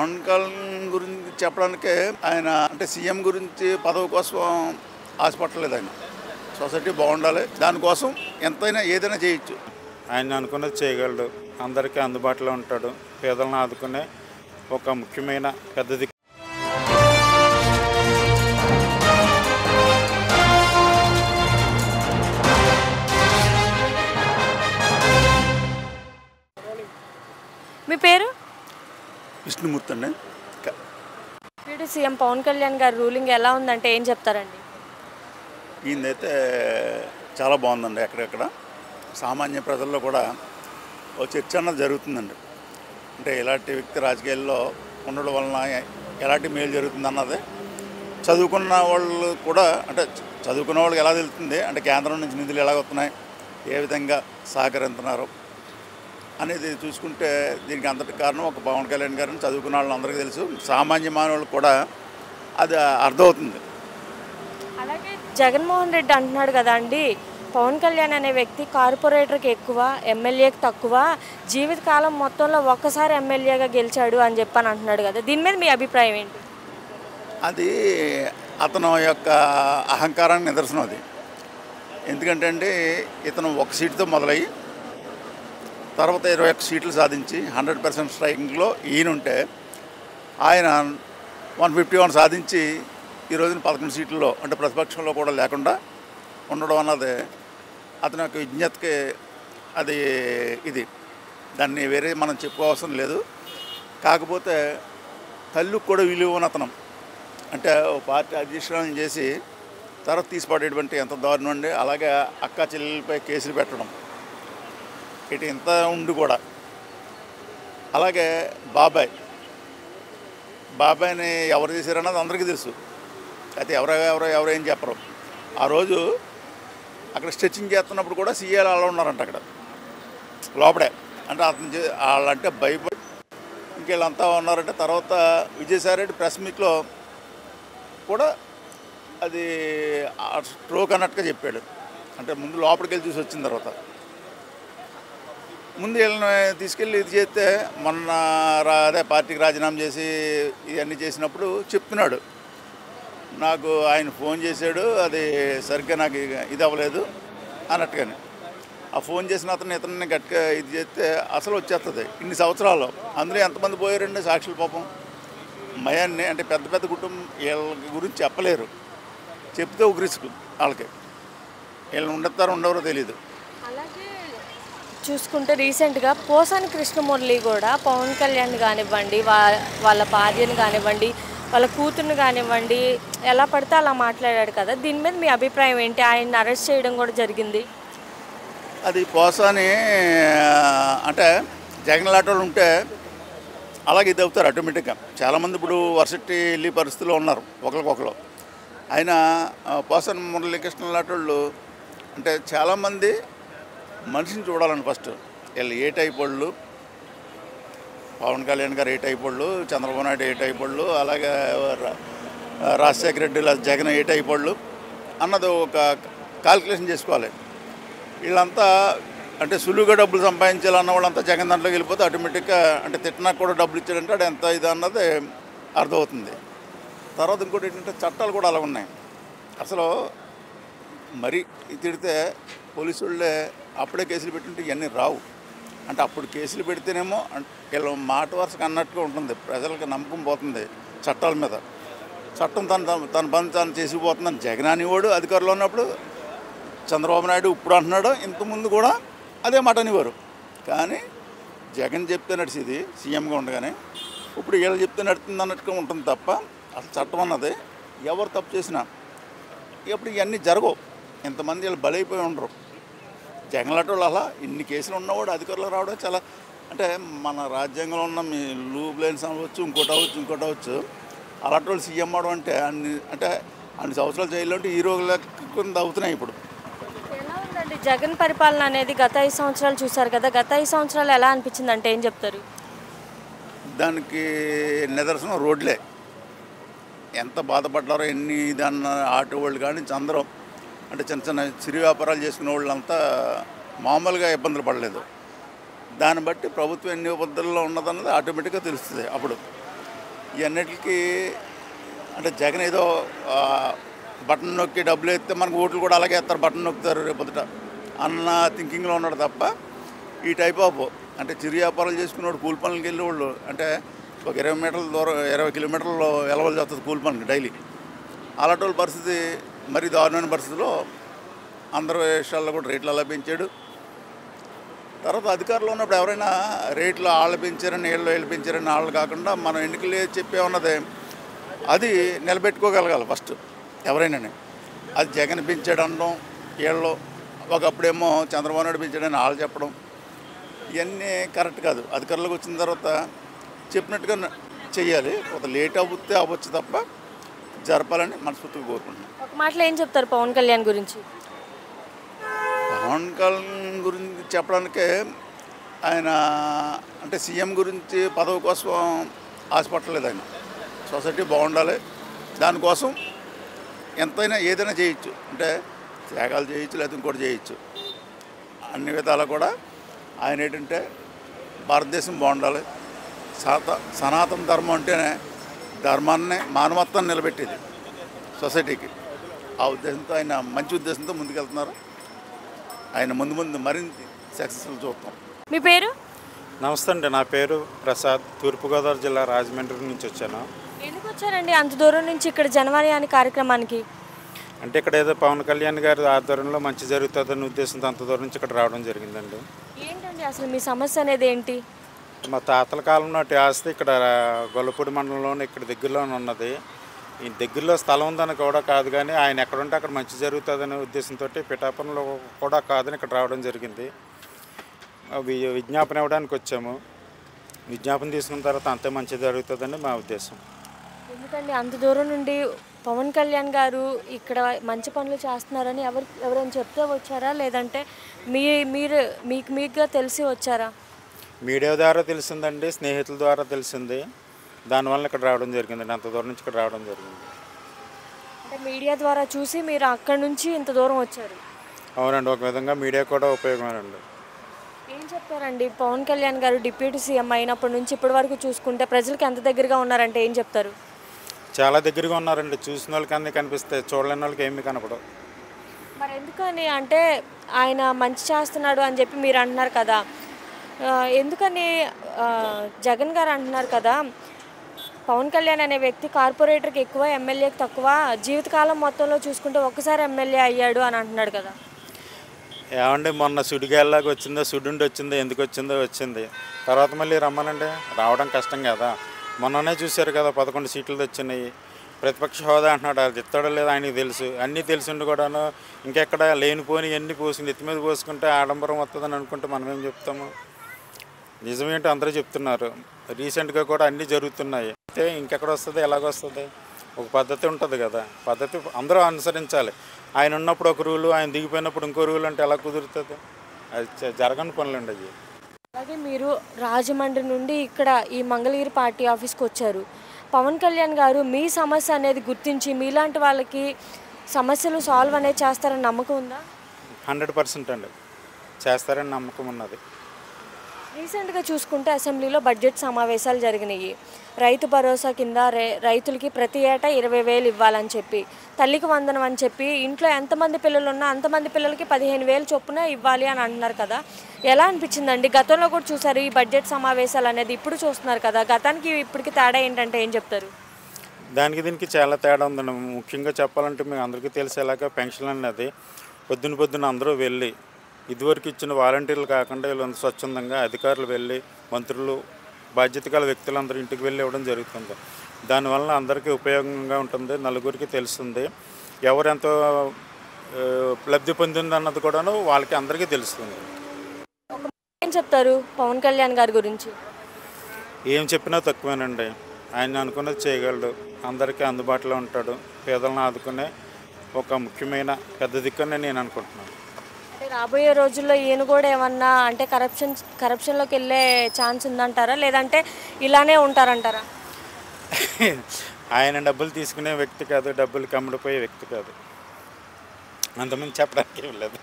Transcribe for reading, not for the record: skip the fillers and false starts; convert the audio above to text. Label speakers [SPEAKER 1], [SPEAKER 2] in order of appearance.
[SPEAKER 1] పవన్ కళ్యాణ్ గురించి చెప్పడానికే ఆయన అంటే సీఎం గురించి పదవి కోసం ఆశపట్టలేదు. ఆయన సొసైటీ బాగుండాలి, దానికోసం ఎంతైనా ఏదైనా చేయొచ్చు.
[SPEAKER 2] ఆయన అనుకున్నది చేయగలడు, అందరికీ అందుబాటులో ఉంటాడు, పేదలను ఆదుకునే ఒక ముఖ్యమైన పెద్దది.
[SPEAKER 3] మీ పేరు?
[SPEAKER 1] విష్ణుమూర్తి అండి.
[SPEAKER 3] డిప్యూటీ సీఎం పవన్ కళ్యాణ్ గారి రూలింగ్ ఎలా ఉందంటే ఏం చెప్తారండి?
[SPEAKER 1] ఈయనైతే చాలా బాగుందండి. ఎక్కడెక్కడ సామాన్య ప్రజల్లో కూడా ఓ చర్చ అన్నది జరుగుతుందండి. అంటే ఇలాంటి వ్యక్తి రాజకీయాల్లో ఉండడం వలన ఎలాంటి మేలు జరుగుతుంది అన్నది చదువుకున్న వాళ్ళు కూడా, అంటే చదువుకున్న వాళ్ళకి ఎలా తెలుస్తుంది అంటే కేంద్రం నుంచి నిధులు ఎలా వస్తున్నాయి, ఏ విధంగా సహకరిస్తున్నారు అనేది చూసుకుంటే దీనికి అంతటి కారణం ఒక పవన్ కళ్యాణ్ గారిని చదువుకున్న వాళ్ళని అందరికీ తెలుసు, సామాన్య మానవులకు కూడా అది అర్థమవుతుంది.
[SPEAKER 3] అలాగే జగన్మోహన్ రెడ్డి అంటున్నాడు కదా అండి, పవన్ కళ్యాణ్ అనే వ్యక్తి కార్పొరేటర్కి ఎక్కువ, ఎమ్మెల్యేకి తక్కువ, జీవితకాలం మొత్తంలో ఒక్కసారి ఎమ్మెల్యేగా గెలిచాడు అని చెప్పని అంటున్నాడు కదా, దీని మీద మీ అభిప్రాయం ఏంటి?
[SPEAKER 1] అది అతను యొక్క అహంకారానికి నిదర్శనం. అది ఎందుకంటే అండి, ఇతను ఒక సీటుతో మొదలయ్యి తర్వాత 21 సీట్లు సాధించి 100% స్ట్రైకింగ్లో ఈయనుంటే ఆయన 151 సాధించి ఈ రోజున 11 సీట్లలో అంటే ప్రతిపక్షంలో కూడా లేకుండా ఉండడం అన్నది అతని యొక్క విజ్ఞతకి అది ఇది దాన్ని వేరే మనం చెప్పుకోవాల్సిన లేదు. కాకపోతే తల్లికి కూడా విలువనతనం అంటే పార్టీ అధ్యక్షులను చేసి తర్వాత తీసిపడేటువంటి ఎంత దారుణం అండి. అలాగే అక్క చెల్లెలపై కేసులు పెట్టడం ఇటు ఇంత ఉండి కూడా, అలాగే బాబాయ్ని ఎవరు చేశారన్నది అందరికీ తెలుసు. అయితే ఎవరో ఏం చెప్పరు. ఆ రోజు అక్కడ స్ట్రెచ్చింగ్ చేస్తున్నప్పుడు కూడా సీఏలు అలా ఉన్నారంట అక్కడ లోపడే. అంటే అతను వాళ్ళంటే భయపడి ఇంకెళ్ళంతా ఉన్నారంటే తర్వాత విజయసాయిరెడ్డి ప్రెస్ మీట్లో కూడా అది స్ట్రోక్ అన్నట్టుగా చెప్పాడు. అంటే ముందు లోపలికి వెళ్ళి చూసి వచ్చిన తర్వాత ముందు వీళ్ళని తీసుకెళ్ళి ఇది చేస్తే మొన్న అదే పార్టీకి రాజీనామా చేసి ఇవన్నీ చేసినప్పుడు చెప్తున్నాడు, నాకు ఆయన ఫోన్ చేశాడు, అది సరిగ్గా నాకు ఇది అవ్వలేదు అన్నట్టుగానే. ఆ ఫోన్ చేసిన ఇతన్ని గట్టిగా ఇది చేస్తే అసలు వచ్చేస్తుంది. ఇన్ని సంవత్సరాలు అందులో ఎంతమంది పోయారండి సాక్షుల పాపం. మయాన్ని అంటే పెద్ద కుటుంబం వీళ్ళ గురించి చెప్పలేరు, చెప్తే ఒక రిస్క్ వాళ్ళకి. వీళ్ళని ఉండవరో తెలీదు.
[SPEAKER 3] అలాగే చూసుకుంటే రీసెంట్గా పోసాని కృష్ణమురళి కూడా పవన్ కళ్యాణ్ కానివ్వండి, వాళ్ళ భార్యను కానివ్వండి, వాళ్ళ కూతుర్ని కానివ్వండి, ఎలా పడితే అలా మాట్లాడాడు కదా, దీని మీద మీ అభిప్రాయం ఏంటి? ఆయన్ని అరెస్ట్ చేయడం కూడా జరిగింది.
[SPEAKER 1] అది పోసాని అంటే జగన్ లాంటి వాళ్ళు ఉంటే అలాగే ఇది అవుతారు ఆటోమేటిక్గా. చాలామంది ఇప్పుడు వర్సిటీ వెళ్ళే పరిస్థితుల్లో ఉన్నారు ఒకరికొకరు. ఆయన పోసాని మురళీకృష్ణ లాంటి వాళ్ళు అంటే చాలామంది మనిషిని చూడాలని ఫస్ట్ వీళ్ళు ఏ టైప్ వాళ్ళు, పవన్ కళ్యాణ్ గారు ఏ టైప్ వాళ్ళు, చంద్రబాబు నాయుడు ఏ టైప్ వాళ్ళు, అలాగే రాజశేఖర రెడ్డి జగన్ ఏ టైప్ వాళ్ళు అన్నది ఒక కాల్కులేషన్ చేసుకోవాలి. వీళ్ళంతా అంటే సులువుగా డబ్బులు సంపాదించాలన్న వాళ్ళంతా జగన్ దాంట్లోకి వెళ్ళిపోతే ఆటోమేటిక్గా అంటే తిట్టినాక కూడా డబ్బులు ఇచ్చాడంటే అది ఎంత ఇది అన్నది అర్థమవుతుంది. తర్వాత ఇంకోటి ఏంటంటే చట్టాలు కూడా అలా ఉన్నాయి. అసలు మరీ తిడితే పోలీసు వాళ్ళే అప్పుడే కేసులు పెట్టుంటే ఇవన్నీ రావు. అంటే అప్పుడు కేసులు పెడితేనేమో వీళ్ళు మాట వరుసకు అన్నట్టుగా ఉంటుంది, ప్రజలకు నమ్మకం పోతుంది చట్టాల మీద. చట్టం తన పని తాను చేసిపోతుందని జగన్ అనేవాడు అధికారంలో ఉన్నప్పుడు, చంద్రబాబు నాయుడు ఇప్పుడు అంటున్నాడు, ఇంతకుముందు కూడా అదే మాట అనేవారు. కానీ జగన్ చెప్తే నడిచేది సీఎంగా ఉండగానే, ఇప్పుడు వీళ్ళు చెప్తే నడుతుంది అన్నట్టుగా ఉంటుంది తప్ప అసలు చట్టం అన్నది ఎవరు తప్పు చేసినా ఇప్పుడు ఇవన్నీ జరగవు. ఇంతమంది వీళ్ళు బలైపోయి ఉండరు. జగన్ లాంటి వాళ్ళు అలా ఇన్ని కేసులు ఉన్నవాడు అధికారులు రావడం చాలా అంటే మన రాజ్యాంగంలో ఉన్న మీ లూప్ లైన్స్ అవ్వచ్చు, ఇంకోటి అవ్వచ్చు. అలాంటి వాళ్ళు సీఎం అవడం అంటే అన్ని సంవత్సరాలు జైల్లో ఉంటే ఈ రోజుల కింద అవుతున్నాయి. ఇప్పుడు
[SPEAKER 3] ఎలా ఉందండి జగన్ పరిపాలన అనేది? గత 5 సంవత్సరాలు చూసారు కదా, గత 5 సంవత్సరాలు ఎలా అనిపించింది అంటే ఏం చెప్తారు?
[SPEAKER 1] దానికి నిదర్శనం రోడ్లే. ఎంత బాధపడ్డారో ఎన్ని దాన్ని ఆటో వాళ్ళు కానీ అందరూ అంటే చిన్న చిరు వ్యాపారాలు చేసుకునే వాళ్ళంతా మామూలుగా ఇబ్బందులు పడలేదు. దాన్ని బట్టి ప్రభుత్వం ఎన్ని ఇబ్బందుల్లో ఉన్నదన్నది ఆటోమేటిక్గా తెలుస్తుంది. అప్పుడు ఇవన్నిటికీ అంటే జగన్ ఏదో బటన్ నొక్కి డబ్బులు వేస్తే మనకు ఓట్లు కూడా అలాగే వేస్తారు, బటన్ నొక్కుతారు రేపొద్దుట అన్న థింకింగ్లో ఉన్నాడు తప్ప ఈ టైప్ ఆఫ్ అంటే చిరు వ్యాపారాలు చేసుకునేవాడు కూలి పనులకి వెళ్ళేవాళ్ళు అంటే ఒక 20 మీటర్ల దూరం 20 కిలోమీటర్లు వెళ్ళవలసి వస్తుంది కూలి పనులకి డైలీ. అలాంటి వాళ్ళ పరిస్థితి మరీ దారుణమైన పరిస్థితిలో అందరూ విషయాల్లో కూడా రేట్లు అలా పెంచాడు. తర్వాత అధికారంలో ఉన్నప్పుడు ఎవరైనా రేట్లు వాళ్ళు పెంచారని వీళ్ళు పెంచారని వాళ్ళు కాకుండా మనం ఎన్నికలు చెప్పేమన్నది అది నిలబెట్టుకోగలగాలి ఫస్ట్ ఎవరైనా. అది జగన్ పెంచాడు అనడం వీళ్ళు, ఒకప్పుడేమో చంద్రబాబు నాయుడు పెంచాడని వాళ్ళు చెప్పడం ఇవన్నీ కరెక్ట్ కాదు. అధికారంలోకి వచ్చిన తర్వాత చెప్పినట్టుగా చెయ్యాలి. కొంత లేట్ అవ్వచ్చు తప్ప జరపాలని మనస్ఫూర్తిగా కోరుకుంటున్నాను.
[SPEAKER 3] ఒక మాటలో ఏం చెప్తారు పవన్ కళ్యాణ్ గురించి?
[SPEAKER 1] పవన్ కళ్యాణ్ గురించి చెప్పడానికే ఆయన అంటే సీఎం గురించి పదవి కోసం ఆశపట్టలేదు. ఆయన సొసైటీ బాగుండాలి, దానికోసం ఎంతైనా ఏదైనా చేయొచ్చు, అంటే త్యాగాలు చేయొచ్చు లేదా ఇంకోటి చేయొచ్చు. అన్ని విధాలా కూడా ఆయన ఏంటంటే భారతదేశం బాగుండాలి, సనాతన ధర్మం అంటేనే ధర్మాన్ని మానవత్వాన్ని నిలబెట్టేది సొసైటీకి. ఆ ఉద్దేశంతో ఆయన మంచి ఉద్దేశంతో ముందుకెళ్తున్నారు. ఆయన ముందు మరింత సక్సెస్ఫుల్ చూస్తాం.
[SPEAKER 3] మీ పేరు?
[SPEAKER 2] నమస్తే అండి, నా పేరు ప్రసాద్, తూర్పుగోదావరి జిల్లా రాజమండ్రి నుంచి వచ్చాను.
[SPEAKER 3] ఎందుకు వచ్చారండి అంత దూరం నుంచి ఇక్కడ జనవరి అనే కార్యక్రమానికి?
[SPEAKER 2] అంటే ఇక్కడ ఏదో పవన్ కళ్యాణ్ గారి ఆధ్వర్యంలో మంచి జరుగుతుందనే ఉద్దేశంతో అంత దూరం నుంచి ఇక్కడ రావడం జరిగిందండి.
[SPEAKER 3] ఏంటండి అసలు మీ సమస్య అనేది ఏంటి?
[SPEAKER 2] మా తాతల కాలం నాటి ఆస్తి ఇక్కడ గొల్లపూడి మండలంలోనే ఇక్కడ దగ్గరలోనే ఉన్నది. ఈ దగ్గరలో స్థలం ఉందని కూడా కాదు, కానీ ఆయన ఎక్కడుంటే అక్కడ మంచి జరుగుతుందనే ఉద్దేశంతో పిఠాపురంలో కూడా కాదని ఇక్కడ రావడం జరిగింది. విజ్ఞాపన ఇవ్వడానికి వచ్చాము. విజ్ఞాపన తీసుకున్న తర్వాత అంతే మంచి జరుగుతుందని మా ఉద్దేశం.
[SPEAKER 3] ఎందుకండి అంత దూరం నుండి పవన్ కళ్యాణ్ గారు ఇక్కడ మంచి పనులు చేస్తున్నారని ఎవరైనా చెప్తే వచ్చారా, లేదంటే మీకుగా తెలిసి వచ్చారా?
[SPEAKER 2] మీడియా ద్వారా తెలిసిందండి, స్నేహితుల ద్వారా తెలిసింది. దానివల్ల ఇక్కడ రావడం జరిగిందండి, అంత దూరం నుంచి ఇక్కడ రావడం జరిగింది.
[SPEAKER 3] అంటే మీడియా ద్వారా చూసి మీరు అక్కడి నుంచి ఇంత దూరం వచ్చారు?
[SPEAKER 2] అవునండి, ఒక విధంగా మీడియా కూడా ఉపయోగమేనండి.
[SPEAKER 3] ఏం చెప్తారండి పవన్ కళ్యాణ్ గారు డిప్యూటీ సీఎం అయినప్పటి నుంచి ఇప్పటి వరకు చూసుకుంటే ప్రజలకు ఎంత దగ్గరగా ఉన్నారంటే ఏం చెప్తారు?
[SPEAKER 2] చాలా దగ్గరగా ఉన్నారండి. చూసిన వాళ్ళకి అన్నీ కనిపిస్తాయి, చూడలేని వాళ్ళకి ఏమీ కనపడవు.
[SPEAKER 3] మరి ఎందుకని అంటే ఆయన మంచి చేస్తున్నాడు అని చెప్పి మీరు అంటున్నారు కదా, ఎందుకని జగన్ గారు అంటున్నారు కదా పవన్ కళ్యాణ్ అనే వ్యక్తి కార్పొరేటర్కి ఎక్కువ, ఎమ్మెల్యేకి తక్కువ, జీవితకాలం మొత్తంలో చూసుకుంటే ఒక్కసారి ఎమ్మెల్యే అయ్యాడు అని అంటున్నాడు కదా?
[SPEAKER 2] ఏమండి, మొన్న సుడిగాల్లాగా వచ్చిందో, సుడుండి వచ్చిందో, ఎందుకు వచ్చిందో వచ్చింది, తర్వాత మళ్ళీ రమ్మనండి, రావడం కష్టం కదా. మొన్ననే చూశారు కదా 11 సీట్లు వచ్చినాయి. ప్రతిపక్ష హోదా అంటున్నాడు, అది ఇస్తాడో లేదో ఆయనకి తెలుసు. అన్నీ తెలిసిండి కూడాను ఇంకెక్కడ లేనిపోని ఎన్ని పోసింది ఎత్తి మీద పోసుకుంటే ఆడంబరం వస్తుందని అనుకుంటే మనం ఏం చెప్తాము? నిజమేంటో అందరూ చెప్తున్నారు. రీసెంట్గా కూడా అన్నీ జరుగుతున్నాయి. అయితే ఇంకెక్కడ వస్తుంది, ఎలాగొస్తుంది? ఒక పద్ధతి ఉంటుంది కదా, పద్ధతి అందరూ అనుసరించాలి. ఆయన ఉన్నప్పుడు ఒక రూలు, ఆయన దిగిపోయినప్పుడు ఇంకో రూలు అంటే ఎలా కుదురుతుంది? అది జరగని పనులండి అవి.
[SPEAKER 3] అలాగే మీరు రాజమండ్రి నుండి ఇక్కడ ఈ మంగళగిరి పార్టీ ఆఫీస్కి వచ్చారు. పవన్ కళ్యాణ్ గారు మీ సమస్య అనేది గుర్తించి మీలాంటి వాళ్ళకి సమస్యలు సాల్వ్ అనేది చేస్తారని నమ్మకం ఉందా?
[SPEAKER 2] 100% అండి, చేస్తారని నమ్మకం ఉన్నది.
[SPEAKER 3] రీసెంట్గా చూసుకుంటే అసెంబ్లీలో బడ్జెట్ సమావేశాలు జరిగినాయి. రైతు భరోసా కింద రైతులకి ప్రతి ఏటా 20,000 ఇవ్వాలని చెప్పి, తల్లికి వందనం అని చెప్పి, ఇంట్లో ఎంతమంది పిల్లలు ఉన్నా అంతమంది పిల్లలకి 15,000 చొప్పున ఇవ్వాలి అని అంటున్నారు కదా. ఎలా అనిపించిందండి? గతంలో కూడా చూసారు ఈ బడ్జెట్ సమావేశాలు అనేది, ఇప్పుడు చూస్తున్నారు కదా, గతానికి ఇప్పటికి తేడా ఏంటంటే ఏం చెప్తారు?
[SPEAKER 2] దానికి దీనికి చాలా తేడా ఉందండి. ముఖ్యంగా చెప్పాలంటే మీకు అందరికీ తెలిసేలాగా పెన్షన్ అనేది పొద్దున అందరూ వెళ్ళి, ఇదివరకు ఇచ్చిన వాలంటీర్లు కాకుండా వీళ్ళంతా స్వచ్ఛందంగా అధికారులు వెళ్ళి, మంత్రులు, బాధ్యత గల వ్యక్తులందరూ ఇంటికి వెళ్ళి ఇవ్వడం జరుగుతుంది. దానివల్ల అందరికీ ఉపయోగంగా ఉంటుంది, నలుగురికి తెలుస్తుంది. ఎవరెంతో లబ్ధి పొందింది అన్నది కూడాను వాళ్ళకి అందరికీ తెలుస్తుంది.
[SPEAKER 3] ఏం చెప్తారు పవన్ కళ్యాణ్ గారి గురించి?
[SPEAKER 2] ఏం చెప్పినా తక్కువేనండి. ఆయన అనుకున్నది చేయగలడు, అందరికీ అందుబాటులో ఉంటాడు, పేదలను ఆదుకునే ఒక ముఖ్యమైన పెద్ద దిక్కని నేను అనుకుంటున్నాను.
[SPEAKER 3] అంటే రాబోయే రోజుల్లో ఈయన కూడా ఏమన్నా అంటే కరప్షన్లోకి వెళ్ళే ఛాన్స్ ఉందంటారా, లేదంటే ఇలానే ఉంటారంటారా?
[SPEAKER 2] ఆయన డబ్బులు తీసుకునే వ్యక్తి కాదు, డబ్బులు కమ్ముడిపోయే వ్యక్తి కాదు. అంతమంది చెప్పడానికి ఏం లేదు.